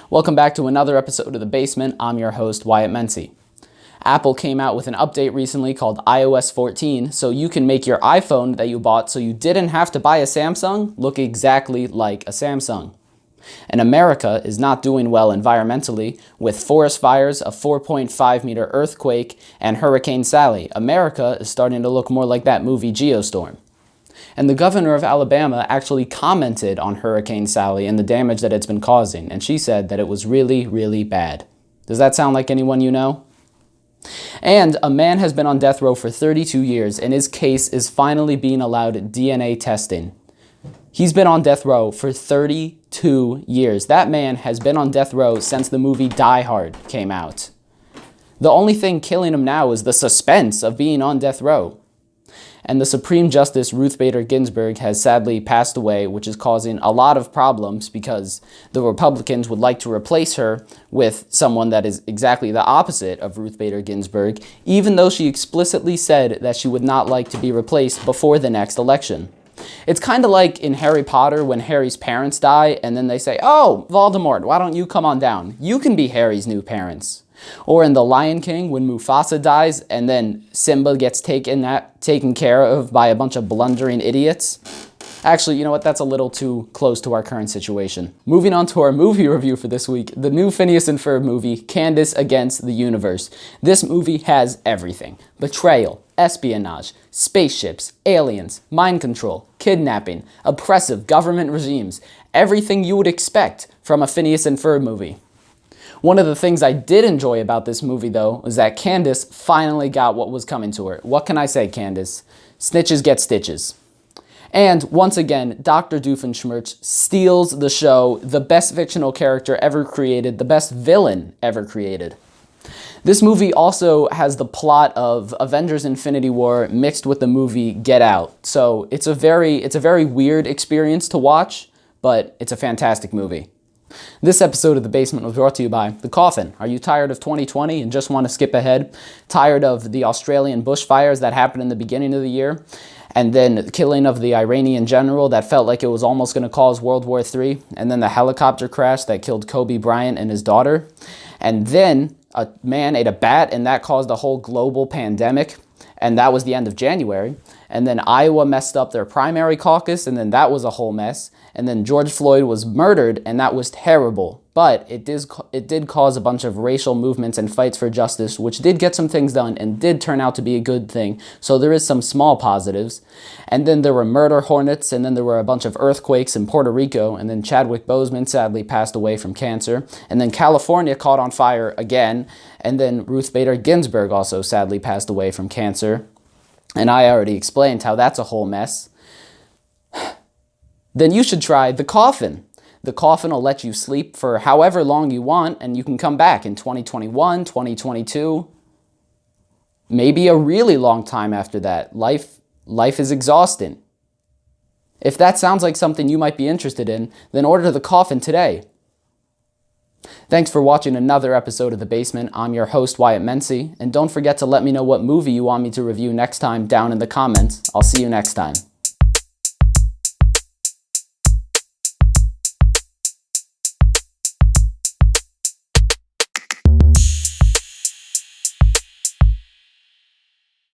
Welcome back to another episode of The Basement. I'm your host, Wyatt. Apple came out with an update recently called iOS 14, so you can make your iPhone that you bought so you didn't have to buy a Samsung look exactly like a Samsung. And America is not doing well environmentally, with forest fires, a 4.5-meter earthquake, and Hurricane Sally. America is starting to look more like that movie Geostorm. And the governor of Alabama actually commented on Hurricane Sally and the damage that it's been causing, and she said that it was really, really bad. Does that sound like anyone you know? And a man has been on death row for 32 years, and his case is finally being allowed DNA testing. He's been on death row for 32 years. That man has been on death row since the movie Die Hard came out. The only thing killing him now is the suspense of being on death row. And the Supreme Justice Ruth Bader Ginsburg has sadly passed away, which is causing a lot of problems because the Republicans would like to replace her with someone that is exactly the opposite of Ruth Bader Ginsburg, even though she explicitly said that she would not like to be replaced before the next election. It's kind of like in Harry Potter when Harry's parents die and then they say, "Oh, Voldemort, why don't you come on down? You can be Harry's new parents." Or in The Lion King when Mufasa dies and then Simba gets taken care of by a bunch of blundering idiots. Actually, you know what? That's a little too close to our current situation. Moving on to our movie review for this week, the new Phineas and Ferb movie, Candace Against the Universe. This movie has everything. Betrayal, espionage, spaceships, aliens, mind control, kidnapping, oppressive government regimes. Everything you would expect from a Phineas and Ferb movie. One of the things I did enjoy about this movie, though, was that Candace finally got what was coming to her. What can I say, Candace? Snitches get stitches. And once again, Dr. Doofenshmirtz steals the show, the best fictional character ever created, the best villain ever created. This movie also has the plot of Avengers Infinity War mixed with the movie Get Out. So it's a very weird experience to watch, but it's a fantastic movie. This episode of The Basement was brought to you by The Coffin. Are you tired of 2020 and just want to skip ahead? Tired of the Australian bushfires that happened in the beginning of the year? And then the killing of the Iranian general that felt like it was almost going to cause World War III? And then the helicopter crash that killed Kobe Bryant and his daughter? And then a man ate a bat and that caused a whole global pandemic? And that was the end of January. And then Iowa messed up their primary caucus, and then that was a whole mess. And then George Floyd was murdered, and that was terrible. But it did cause a bunch of racial movements and fights for justice, which did get some things done and did turn out to be a good thing. So there is some small positives. And then there were murder hornets, and then there were a bunch of earthquakes in Puerto Rico, and then Chadwick Boseman sadly passed away from cancer. And then California caught on fire again, and then Ruth Bader Ginsburg also sadly passed away from cancer. And I already explained how that's a whole mess. Then you should try The Coffin. The Coffin will let you sleep for however long you want, and you can come back in 2021, 2022, maybe a really long time after that. Life is exhausting. If that sounds like something you might be interested in, then order The Coffin today. Thanks for watching another episode of The Basement. I'm your host, Wyatt, and don't forget to let me know what movie you want me to review next time down in the comments. I'll see you next time.